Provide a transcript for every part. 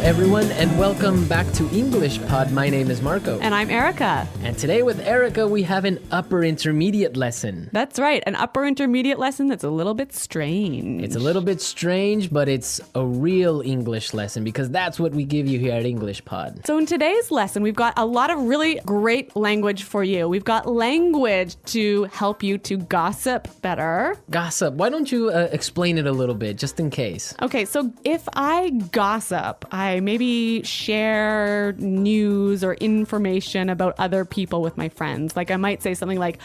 everyone, and welcome back to English Pod. My name is Marco. And I'm Erica. And today with Erica, we have an upper intermediate lesson. That's right, an upper intermediate lesson that's a little bit strange. It's a little bit strange, but it's a real English lesson because that's what we give you here at English Pod. So in today's lesson, we've got a lot of really great language for you. We've got language to help you to gossip better. Gossip. Why don't you explain it a little bit, just in case? Okay, so if I gossip, I maybe share news or information about other people with my friends. Like I might say something like,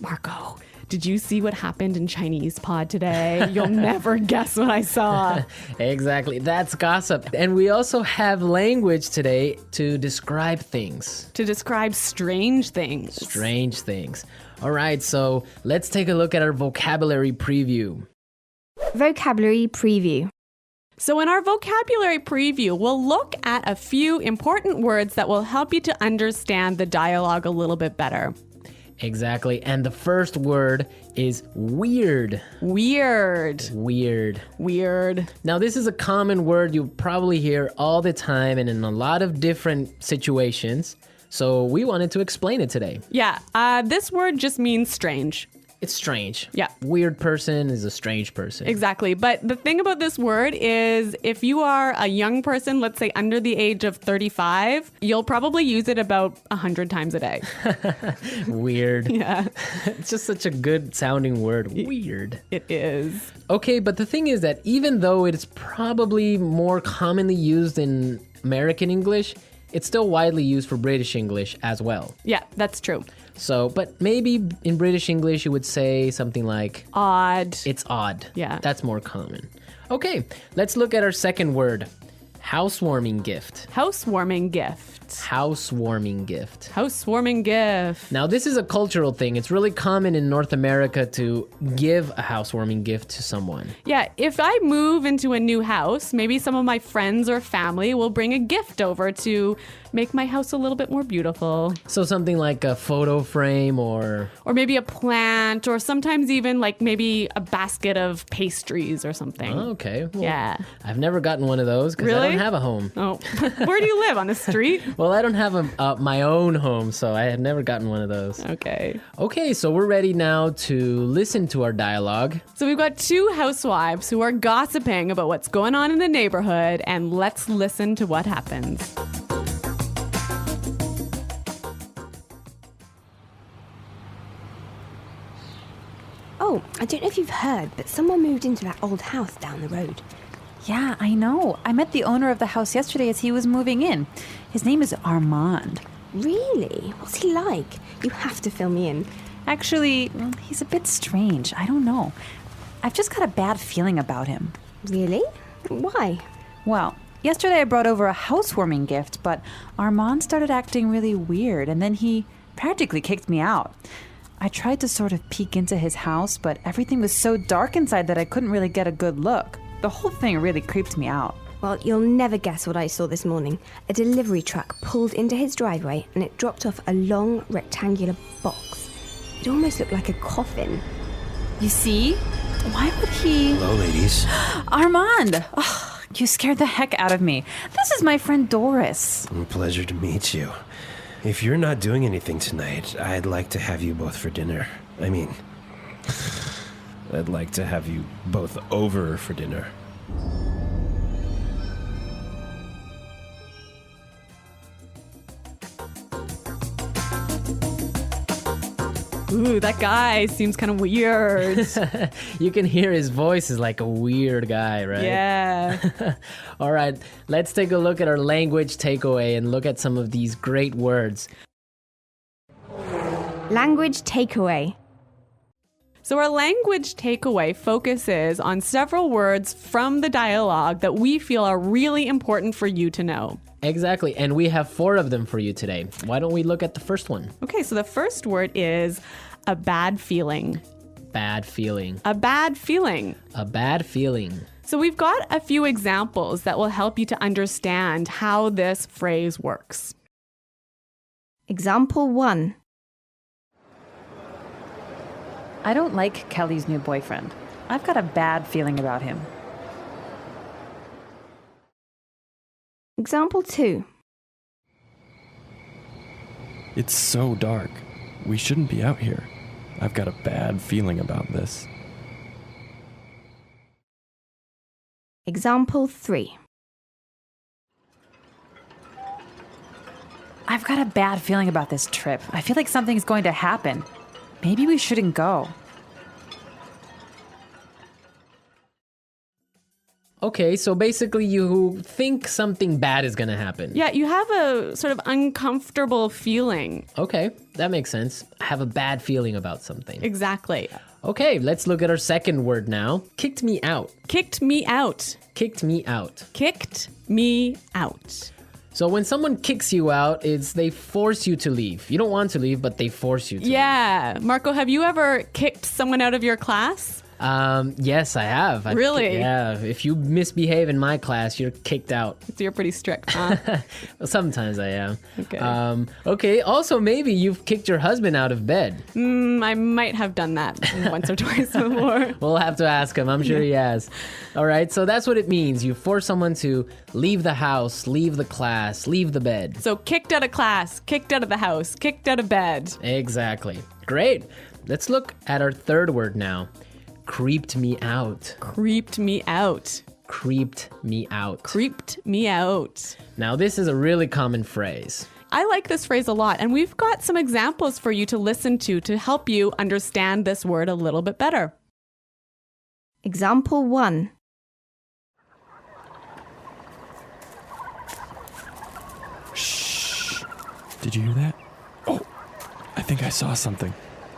Marco, did you see what happened in Chinese pod today? You'll never guess what I saw. Exactly. That's gossip. And we also have language today to describe things. To describe strange things. Strange things. All right, so let's take a look at our vocabulary preview. Vocabulary preview. So in our vocabulary preview, we'll look at a few important words that will help you to understand the dialogue a little bit better. Exactly. And the first word is weird. Weird. Weird. Weird. Now, this is a common word you probably hear all the time and in a lot of different situations. So we wanted to explain it today. Yeah, this word just means strange. It's strange. Yeah. Weird person is a strange person. Exactly. But the thing about this word is if you are a young person, let's say under the age of 35, you'll probably use it about 100 times a day. Weird. Yeah. It's just such a good sounding word. Weird. It is. Okay, but the thing is that even though it's probably more commonly used in American English, it's still widely used for British English as well. Yeah, that's true. So, but maybe in British English you would say something like Odd. it's odd. Yeah. That's more common. Okay, let's look at our second word. Housewarming gift. Housewarming gift. Housewarming gift. Housewarming gift. Now, this is a cultural thing. It's really common in North America to give a housewarming gift to someone. Yeah, if I move into a new house, maybe some of my friends or family will bring a gift over to make my house a little bit more beautiful. So something like a photo frame or maybe a plant, or sometimes even like maybe a basket of pastries or something. Oh, okay. Well, Yeah. I've never gotten one of those because I Really? don't have a home. Oh, where do you live? On the street? Well, I don't have my own home, so I have never gotten one of those. Okay. Okay, so we're ready now to listen to our dialogue. So we've got two housewives who are gossiping about what's going on in the neighborhood, and let's listen to what happens. Oh, I don't know if you've heard, but someone moved into that old house down the road. Yeah, I know. I met the owner of the house yesterday as he was moving in. His name is Armand. Really? What's he like? You have to fill me in. Actually, he's a bit strange. I don't know. I've just got a bad feeling about him. Really? Why? Well, yesterday I brought over a housewarming gift, but Armand started acting really weird, and then he practically kicked me out. I tried to sort of peek into his house, but everything was so dark inside that I couldn't really get a good look. The whole thing really creeped me out. Well, you'll never guess what I saw this morning. A delivery truck pulled into his driveway and it dropped off a long rectangular box. It almost looked like a coffin. You see? Why would he... Hello, ladies. Armand! Oh, you scared the heck out of me. This is my friend Doris. Pleasure to meet you. If you're not doing anything tonight, I'd like to have you both for dinner. I mean, I'd like to have you both over for dinner. Ooh, that guy seems kind of weird. You can hear his voice is like a weird guy, right? Yeah. All right, let's take a look at our language takeaway and look at some of these great words. Language takeaway. So our language takeaway focuses on several words from the dialogue that we feel are really important for you to know. Exactly, and we have 4 of them for you today. Why don't we look at the first one? Okay, so the first word is a bad feeling. Bad feeling. A bad feeling. A bad feeling. So we've got a few examples that will help you to understand how this phrase works. Example 1. I don't like Kelly's new boyfriend. I've got a bad feeling about him. Example 2. It's so dark. We shouldn't be out here. I've got a bad feeling about this. Example 3. I've got a bad feeling about this trip. I feel like something's going to happen. Maybe we shouldn't go. Okay, so basically you think something bad is going to happen. Yeah, you have a sort of uncomfortable feeling. Okay, that makes sense. I have a bad feeling about something. Exactly. Okay, let's look at our second word now. Kicked me out. Kicked me out. Kicked me out. Kicked me out. So when someone kicks you out, it's they force you to leave. You don't want to leave, but they force you to Yeah. Marco, have you ever kicked someone out of your class? leave. Yes, I have. Really? Yeah. If you misbehave in my class, you're kicked out. So you're pretty strict, huh? Well, sometimes I am. Okay. Okay, also maybe you've kicked your husband out of bed. I might have done that once or twice before. We'll have to ask him. I'm sure he has. All right, so that's what it means. You force someone to leave the house, leave the class, leave the bed. So kicked out of class, kicked out of the house, kicked out of bed. Exactly. Great. Let's look at our third word now. Creeped me out. Creeped me out. Creeped me out. Creeped me out. Now, this is a really common phrase. I like this phrase a lot, and we've got some examples for you to listen to help you understand this word a little bit better. Example 1. Shh. Did you hear that? Oh, I think I saw something.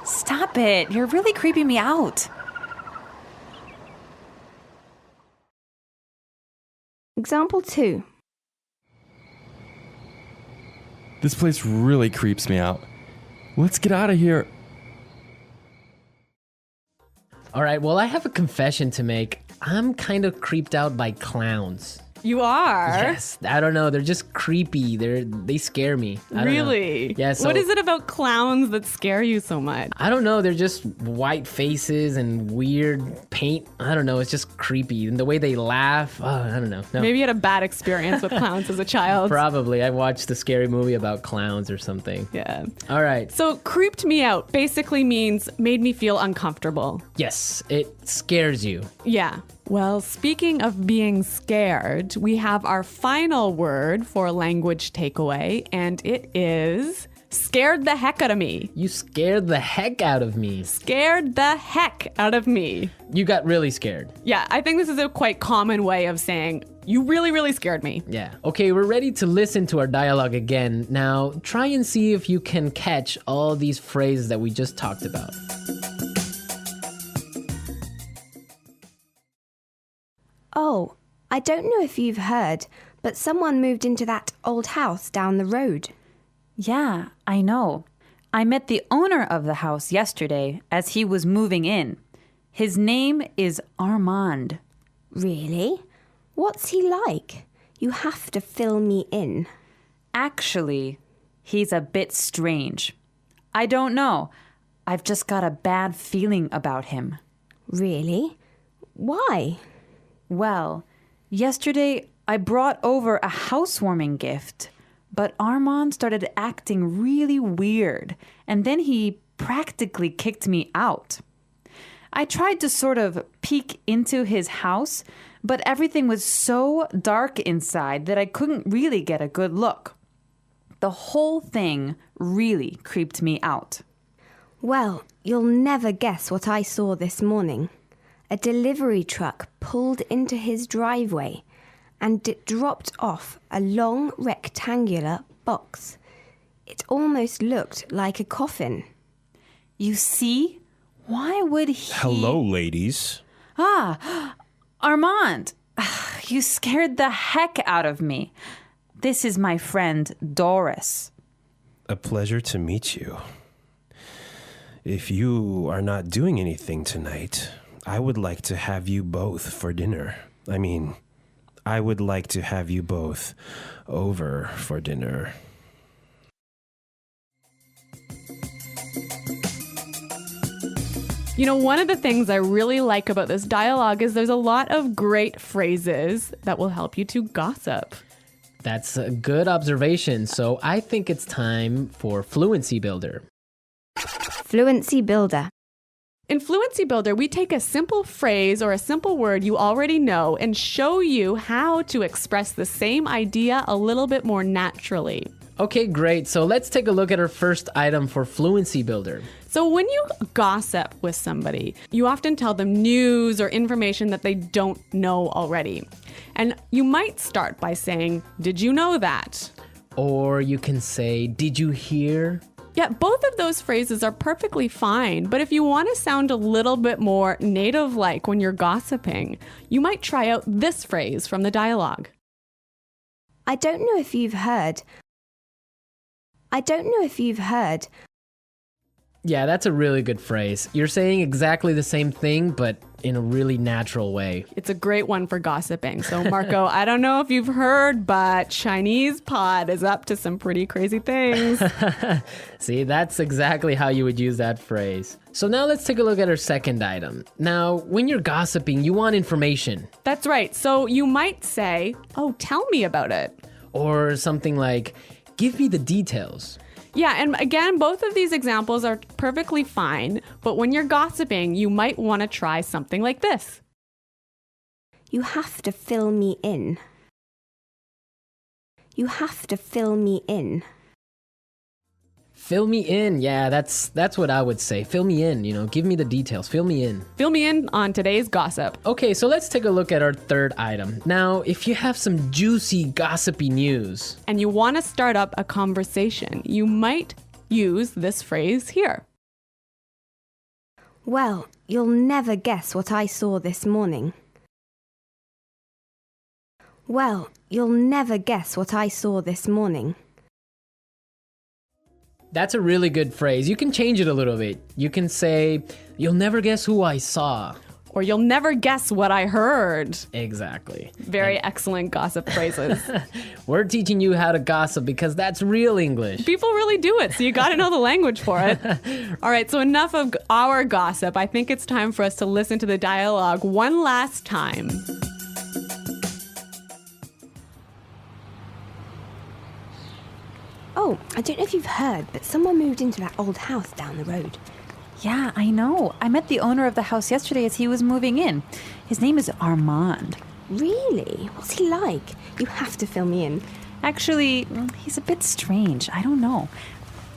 Stop it. You're really creeping me out. Example 2. This place really creeps me out. Let's get out of here. All right, well, I have a confession to make. I'm kind of creeped out by clowns. You are? Yes, I don't know. They're just creepy. They scare me. I don't know. Really? Yeah, so- What is it about clowns that scare you so much? I don't know. They're just white faces and weird paint. I don't know. It's just creepy. And the way they laugh. Oh, I don't know. No. Maybe you had a bad experience with clowns as a child. Probably. I watched a scary movie about clowns or something. Yeah. All right. So creeped me out basically means made me feel uncomfortable. Yes, it scares you. Yeah. Well, speaking of being scared, we have our final word for language takeaway, and it is scared the heck out of me. You scared the heck out of me. Scared the heck out of me. You got really scared. Yeah, I think this is a quite common way of saying, you really, really scared me. Yeah. Okay, we're ready to listen to our dialogue again. Now, try and see if you can catch all these phrases that we just talked about. Oh, I don't know if you've heard, but someone moved into that old house down the road. Yeah, I know. I met the owner of the house yesterday as he was moving in. His name is Armand. Really? What's he like? You have to fill me in. Actually, he's a bit strange. I don't know. I've just got a bad feeling about him. Really? Why? Well, yesterday I brought over a housewarming gift, but Armand started acting really weird, and then he practically kicked me out. I tried to sort of peek into his house, but everything was so dark inside that I couldn't really get a good look. The whole thing really creeped me out. Well, you'll never guess what I saw this morning. A delivery truck pulled into his driveway and it dropped off a long rectangular box. It almost looked like a coffin. You see? Why would he... Hello, ladies. Ah, Armand, you scared the heck out of me. This is my friend Doris. A pleasure to meet you. If you are not doing anything tonight, I would like to have you both for dinner. I would like to have you both over for dinner. You know, one of the things I really like about this dialogue is there's a lot of great phrases that will help you to gossip. That's a good observation. So I think it's time for Fluency Builder. Fluency Builder. In Fluency Builder, we take a simple phrase or a simple word you already know and show you how to express the same idea a little bit more naturally. Okay, great. So let's take a look at our first item for Fluency Builder. So when you gossip with somebody, you often tell them news or information that they don't know already. And you might start by saying, "Did you know that?" Or you can say, "Did you hear?" Yeah, both of those phrases are perfectly fine, but if you want to sound a little bit more native-like when you're gossiping, you might try out this phrase from the dialogue. I don't know if you've heard. Yeah, that's a really good phrase. You're saying exactly the same thing, but in a really natural way. It's a great one for gossiping. So, Marco, I don't know if you've heard, but Chinese pod is up to some pretty crazy things. See, that's exactly how you would use that phrase. So now let's take a look at our second item. Now, when you're gossiping, you want information. That's right. So you might say, "Oh, tell me about it." Or something like, "Give me the details." Yeah, and again, both of these examples are perfectly fine, but when you're gossiping, you might want to try something like this. You have to fill me in. You have to fill me in. Fill me in. Yeah, that's what I would say. Fill me in, give me the details. Fill me in. Fill me in on today's gossip. Okay, so let's take a look at our third item. Now, if you have some juicy, gossipy news, And you want to start up a conversation, you might use this phrase here. Well, you'll never guess what I saw this morning. Well, you'll never guess what I saw this morning. that's a really good phrase. You can change it a little bit. You can say, "You'll never guess who I saw." Or "You'll never guess what I heard." Exactly. Very excellent gossip phrases. We're teaching you how to gossip because that's real English. People really do it, so you got to know the language for it. All right, so enough of our gossip. I think it's time for us to listen to the dialogue one last time. Oh, I don't know if you've heard, but someone moved into that old house down the road. Yeah, I know. I met the owner of the house yesterday as he was moving in. His name is Armand. Really? What's he like? You have to fill me in. Actually, he's a bit strange. I don't know.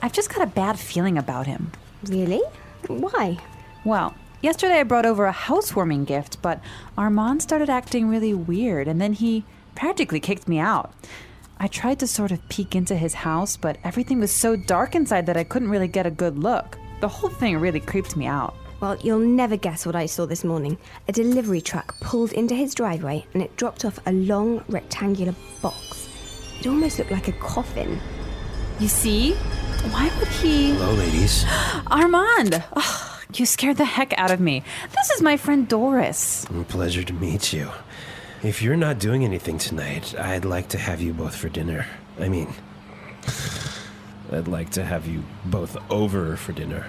I've just got a bad feeling about him. Really? Why? Well, yesterday I brought over a housewarming gift, but Armand started acting really weird, and then he practically kicked me out. I tried to sort of peek into his house, but everything was so dark inside that I couldn't really get a good look. The whole thing really creeped me out. Well, you'll never guess what I saw this morning. A delivery truck pulled into his driveway and it dropped off a long rectangular box. It almost looked like a coffin. You see? Why would he... Hello, ladies. Armand! Oh, you scared the heck out of me. This is my friend Doris. Pleasure to meet you. If you're not doing anything tonight, I'd like to have you both for dinner. I'd like to have you both over for dinner.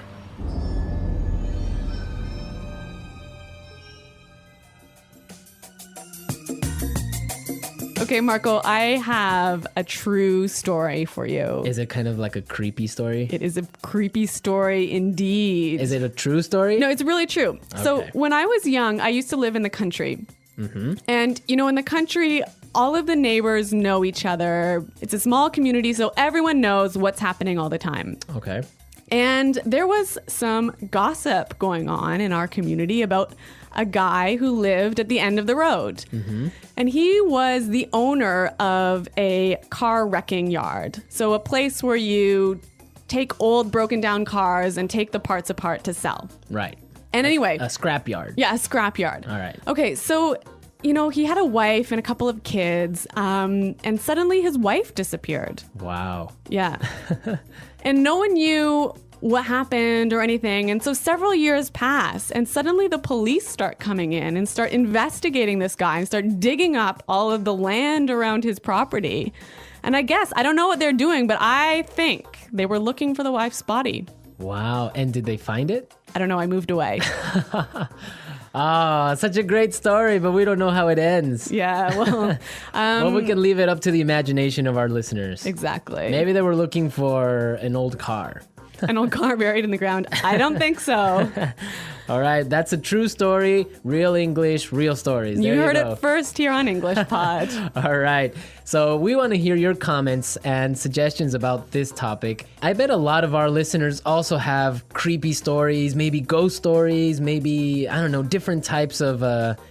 Okay, Marco, I have a true story for you. Is it kind of like a creepy story? It is a creepy story indeed. Is it a true story? No, it's really true. So Okay. when I was young, I used to live in the country. Mm-hmm. And, in the country, all of the neighbors know each other. It's a small community, so everyone knows what's happening all the time. Okay. And there was some gossip going on in our community about a guy who lived at the end of the road. Mm-hmm. And he was the owner of a car wrecking yard. So a place where you take old broken down cars and take the parts apart to sell. Right. And anyway. A scrapyard. Yeah, a scrapyard. All right. Okay, so, he had a wife and a couple of kids, and suddenly his wife disappeared. Wow. Yeah. And no one knew what happened or anything. And so several years pass, and suddenly the police start coming in and start investigating this guy and start digging up all of the land around his property. And I don't know what they're doing, but I think they were looking for the wife's body. Wow. And did they find it? I don't know, I moved away. Ah, such a great story, but we don't know how it ends. Yeah, well, Well, we can leave it up to the imagination of our listeners. exactly. Maybe they were looking for an old car. An old car buried in the ground. I don't think so. All right, that's a true story. Real English, real stories. You There heard go. it first here on English Pod. All right. So we want to hear your comments and suggestions about this topic. I bet a lot of our listeners also have creepy stories, maybe ghost stories, maybe, I don't know, different types of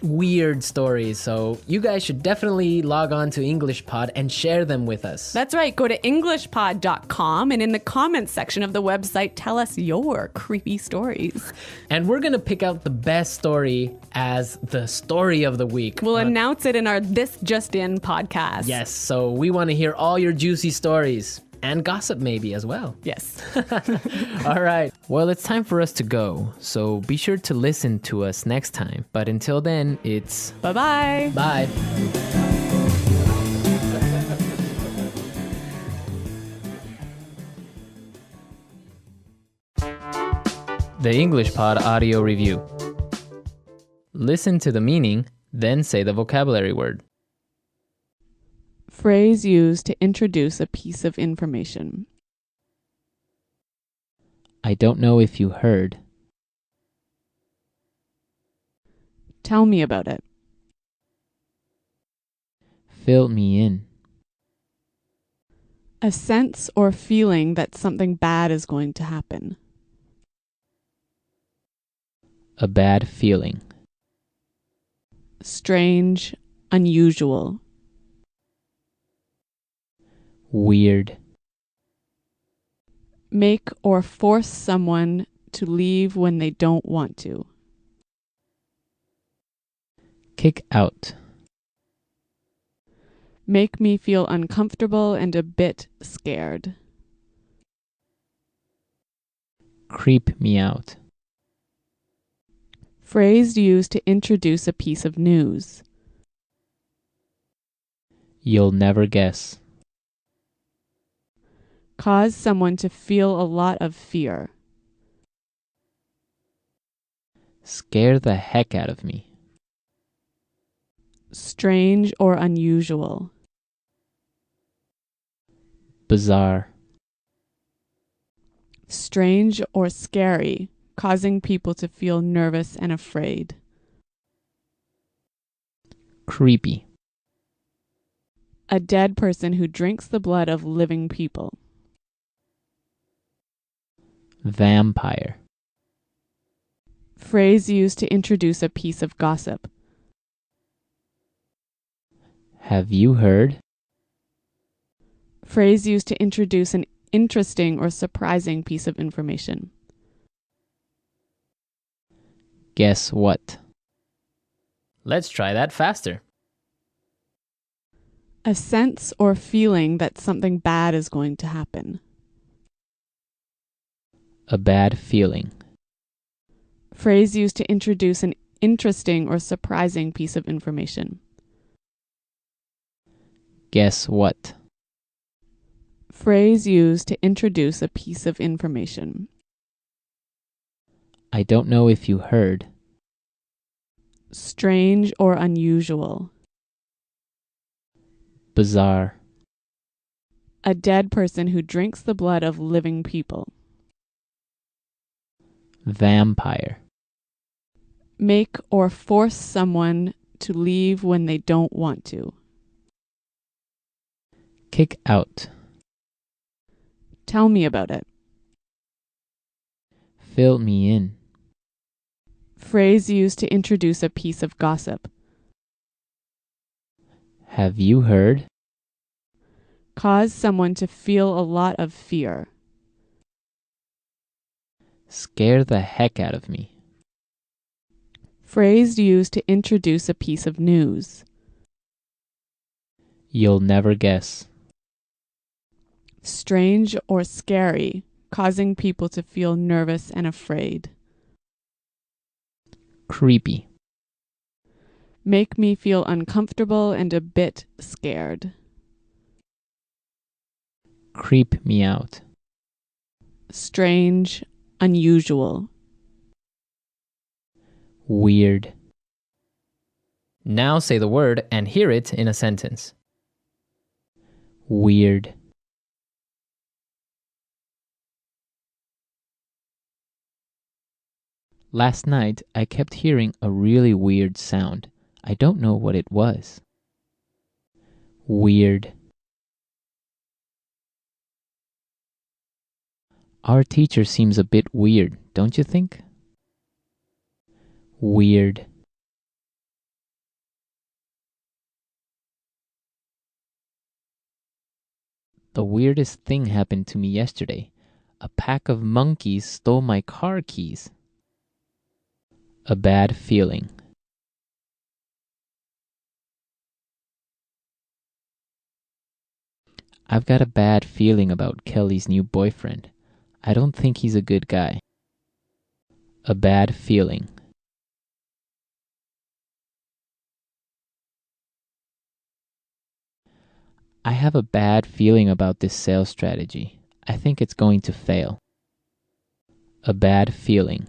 weird stories. So you guys should definitely log on to English Pod and share them with us. That's right. Go to EnglishPod.com and in the comments section of the website, tell us your creepy stories. And we're going to pick out the best story as the story of the week. We'll announce it in our This Just In podcast. Yes, so we want to hear all your juicy stories and gossip maybe as well. Yes. All right. Well, it's time for us to go. So be sure to listen to us next time. But until then, it's Bye-bye. bye. The English Pod Audio Review. Listen to the meaning, then say the vocabulary word. Phrase used to introduce a piece of information. I don't know if you heard. Tell me about it. Fill me in. A sense or feeling that something bad is going to happen. A bad feeling. Strange, unusual. Weird. Make or force someone to leave when they don't want to. Kick out. Make me feel uncomfortable and a bit scared. Creep me out. Phrase used to introduce a piece of news. You'll never guess. Cause someone to feel a lot of fear. Scare the heck out of me. Strange or unusual. Bizarre. Strange or scary, causing people to feel nervous and afraid. Creepy. A dead person who drinks the blood of living people. Vampire. Phrase used to introduce a piece of gossip. Have you heard? Phrase used to introduce an interesting or surprising piece of information. Guess what? Let's try that faster. A sense or feeling that something bad is going to happen. A bad feeling. Phrase used to introduce an interesting or surprising piece of information. Guess what? Phrase used to introduce a piece of information. I don't know if you heard. Strange or unusual. Bizarre. A dead person who drinks the blood of living people. Vampire. Make or force someone to leave when they don't want to. Kick out. Tell me about it. Fill me in. Phrase used to introduce a piece of gossip. Have you heard? Cause someone to feel a lot of fear. Scare the heck out of me. Phrase used to introduce a piece of news. You'll never guess. Strange or scary, causing people to feel nervous and afraid. Creepy. Make me feel uncomfortable and a bit scared. Creep me out. Strange, unusual. Weird. Now say the word and hear it in a sentence. Weird. Last night, I kept hearing a really weird sound. I don't know what it was. Weird. Our teacher seems a bit weird, don't you think? Weird. The weirdest thing happened to me yesterday. A pack of monkeys stole my car keys. A bad feeling. I've got a bad feeling about Kelly's new boyfriend. I don't think he's a good guy. A bad feeling. I have a bad feeling about this sales strategy. I think it's going to fail. A bad feeling.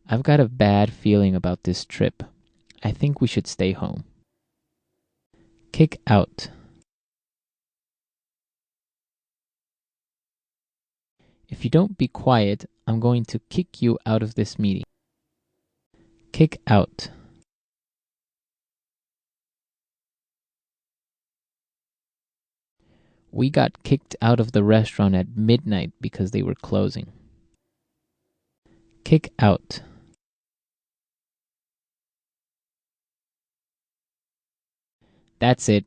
I've got a bad feeling about this trip. I think we should stay home. Kick out. If you don't be quiet, I'm going to kick you out of this meeting. Kick out. We got kicked out of the restaurant at midnight because they were closing. Kick out. That's it.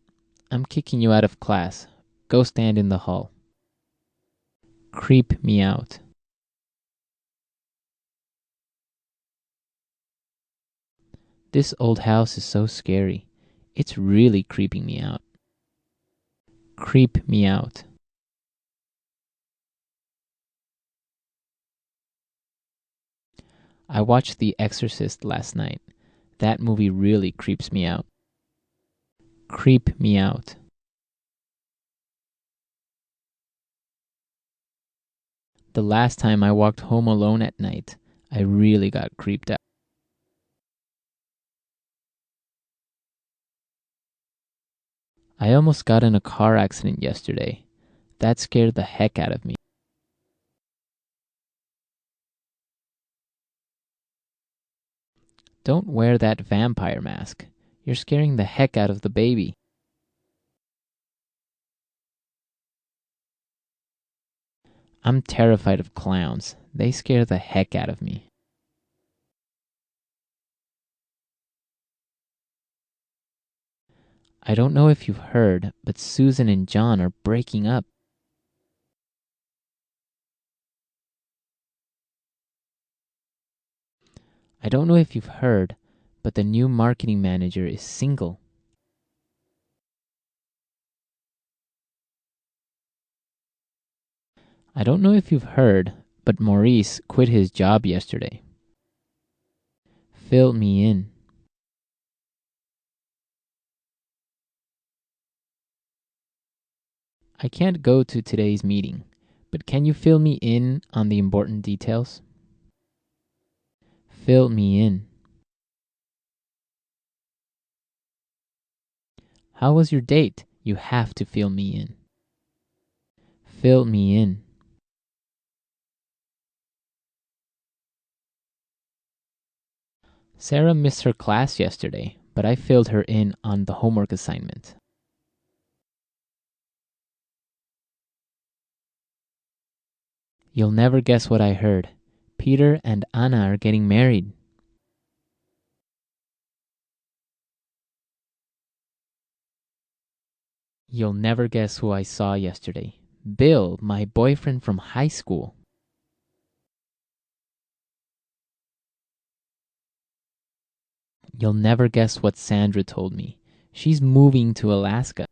I'm kicking you out of class. Go stand in the hall. Creep me out. This old house is so scary. It's really creeping me out. Creep me out. I watched The Exorcist last night. That movie really creeps me out. Creep me out. The last time I walked home alone at night, I really got creeped out. I almost got in a car accident yesterday. That scared the heck out of me. Don't wear that vampire mask. You're scaring the heck out of the baby. I'm terrified of clowns. They scare the heck out of me. I don't know if you've heard, but Susan and John are breaking up. I don't know if you've heard, but the new marketing manager is single. I don't know if you've heard, but Maurice quit his job yesterday. Fill me in. I can't go to today's meeting, but can you fill me in on the important details? Fill me in. How was your date? You have to fill me in. Fill me in. Sarah missed her class yesterday, but I filled her in on the homework assignment. You'll never guess what I heard. Peter and Anna are getting married. You'll never guess who I saw yesterday. Bill, my boyfriend from high school. You'll never guess what Sandra told me. She's moving to Alaska.